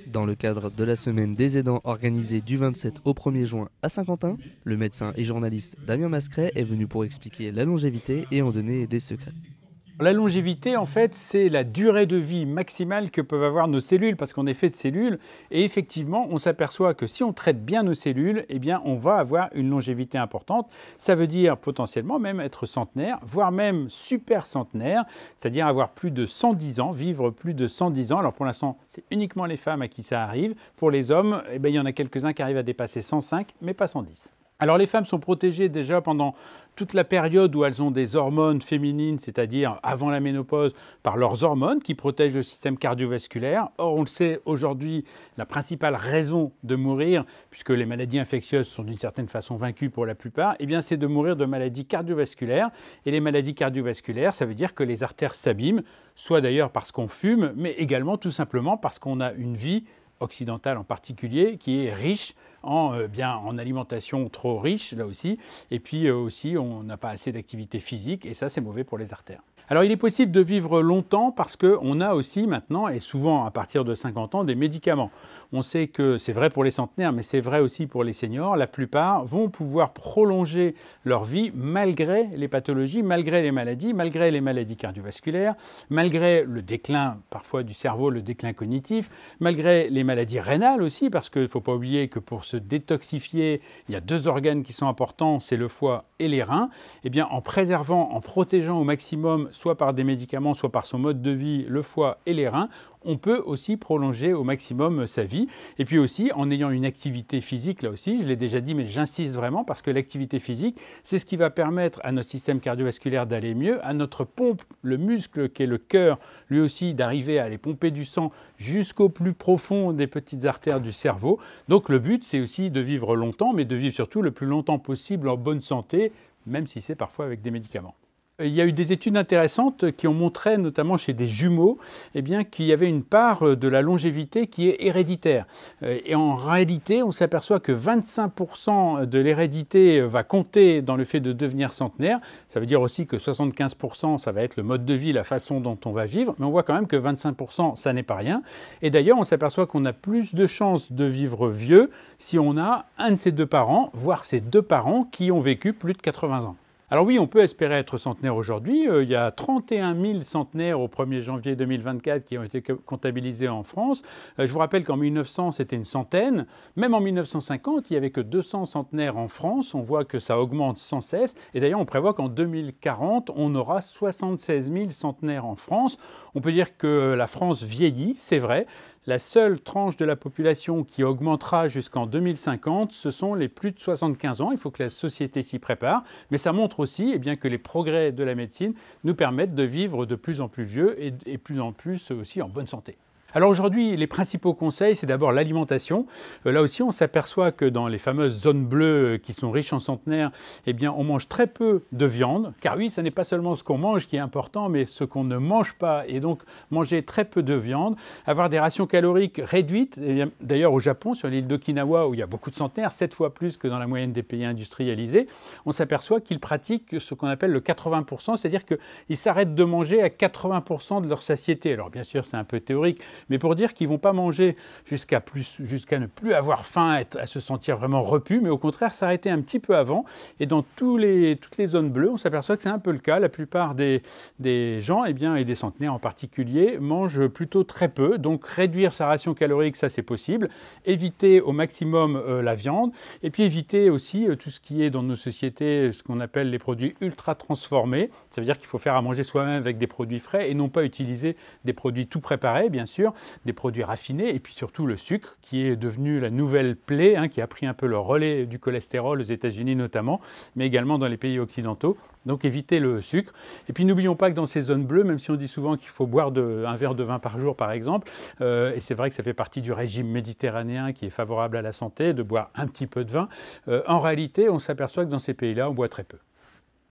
Dans le cadre de la semaine des aidants organisée du 27 au 1er juin à Saint-Quentin, le médecin et journaliste Damien Mascret est venu pour expliquer la longévité et en donner des secrets. La longévité, en fait, c'est la durée de vie maximale que peuvent avoir nos cellules, parce qu'on est fait de cellules. Et effectivement, on s'aperçoit que si on traite bien nos cellules, eh bien, on va avoir une longévité importante. Ça veut dire potentiellement même être centenaire, voire même super centenaire, c'est-à-dire avoir plus de 110 ans, vivre plus de 110 ans. Alors pour l'instant, c'est uniquement les femmes à qui ça arrive. Pour les hommes, eh bien, il y en a quelques-uns qui arrivent à dépasser 105, mais pas 110. Alors les femmes sont protégées déjà pendant toute la période où elles ont des hormones féminines, c'est-à-dire avant la ménopause, par leurs hormones qui protègent le système cardiovasculaire. Or, on le sait aujourd'hui, la principale raison de mourir, puisque les maladies infectieuses sont d'une certaine façon vaincues pour la plupart, eh bien, c'est de mourir de maladies cardiovasculaires. Et les maladies cardiovasculaires, ça veut dire que les artères s'abîment, soit d'ailleurs parce qu'on fume, mais également tout simplement parce qu'on a une vie occidentale en particulier, qui est riche en alimentation trop riche, là aussi, et puis aussi on n'a pas assez d'activité physique, et ça c'est mauvais pour les artères. Alors il est possible de vivre longtemps parce qu'on a aussi maintenant, et souvent à partir de 50 ans, des médicaments. On sait que c'est vrai pour les centenaires, mais c'est vrai aussi pour les seniors. La plupart vont pouvoir prolonger leur vie malgré les pathologies, malgré les maladies cardiovasculaires, malgré le déclin parfois du cerveau, le déclin cognitif, malgré les maladies rénales aussi, parce qu'il ne faut pas oublier que pour se détoxifier, il y a deux organes qui sont importants, c'est le foie et les reins. Eh bien, en préservant, en protégeant au maximum, soit par des médicaments, soit par son mode de vie, le foie et les reins, on peut aussi prolonger au maximum sa vie. Et puis aussi, en ayant une activité physique, là aussi, je l'ai déjà dit, mais j'insiste vraiment, parce que l'activité physique, c'est ce qui va permettre à notre système cardiovasculaire d'aller mieux, à notre pompe, le muscle qui est le cœur, lui aussi, d'arriver à aller pomper du sang jusqu'au plus profond des petites artères du cerveau. Donc le but, c'est aussi de vivre longtemps, mais de vivre surtout le plus longtemps possible en bonne santé, même si c'est parfois avec des médicaments. Il y a eu des études intéressantes qui ont montré, notamment chez des jumeaux, eh bien, qu'il y avait une part de la longévité qui est héréditaire. Et en réalité, on s'aperçoit que 25% de l'hérédité va compter dans le fait de devenir centenaire. Ça veut dire aussi que 75%, ça va être le mode de vie, la façon dont on va vivre. Mais on voit quand même que 25%, ça n'est pas rien. Et d'ailleurs, on s'aperçoit qu'on a plus de chances de vivre vieux si on a un de ses deux parents, voire ses deux parents, qui ont vécu plus de 80 ans. Alors oui, on peut espérer être centenaire aujourd'hui. Il y a 31 000 centenaires au 1er janvier 2024 qui ont été comptabilisés en France. Je vous rappelle qu'en 1900, c'était une centaine. Même en 1950, il n'y avait que 200 centenaires en France. On voit que ça augmente sans cesse. Et d'ailleurs, on prévoit qu'en 2040, on aura 76 000 centenaires en France. On peut dire que la France vieillit, c'est vrai. La seule tranche de la population qui augmentera jusqu'en 2050, ce sont les plus de 75 ans. Il faut que la société s'y prépare. Mais ça montre aussi eh bien, que les progrès de la médecine nous permettent de vivre de plus en plus vieux et plus en plus aussi en bonne santé. Alors aujourd'hui, les principaux conseils, c'est d'abord l'alimentation. Là aussi, on s'aperçoit que dans les fameuses zones bleues qui sont riches en centenaires, eh bien, on mange très peu de viande. Car oui, ce n'est pas seulement ce qu'on mange qui est important, mais ce qu'on ne mange pas. Et donc, manger très peu de viande, avoir des rations caloriques réduites. D'ailleurs, au Japon, sur l'île d'Okinawa, où il y a beaucoup de centenaires, 7 fois plus que dans la moyenne des pays industrialisés, on s'aperçoit qu'ils pratiquent ce qu'on appelle le 80%, c'est-à-dire qu'ils s'arrêtent de manger à 80% de leur satiété. Alors bien sûr, c'est un peu théorique, mais pour dire qu'ils ne vont pas manger jusqu'à ne plus avoir faim, à se sentir vraiment repus, mais au contraire s'arrêter un petit peu avant. Et dans toutes les zones bleues, on s'aperçoit que c'est un peu le cas. La plupart des gens, eh bien, et des centenaires en particulier, mangent plutôt très peu. Donc réduire sa ration calorique, ça c'est possible. Éviter au maximum la viande. Et puis éviter aussi tout ce qui est dans nos sociétés, ce qu'on appelle les produits ultra transformés. Ça veut dire qu'il faut faire à manger soi-même avec des produits frais et non pas utiliser des produits tout préparés, bien sûr, des produits raffinés, et puis surtout le sucre, qui est devenu la nouvelle plaie, qui a pris un peu le relais du cholestérol aux États-Unis notamment, mais également dans les pays occidentaux. Donc éviter le sucre. Et puis n'oublions pas que dans ces zones bleues, même si on dit souvent qu'il faut boire un verre de vin par jour par exemple, et c'est vrai que ça fait partie du régime méditerranéen qui est favorable à la santé, de boire un petit peu de vin, en réalité on s'aperçoit que dans ces pays-là on boit très peu.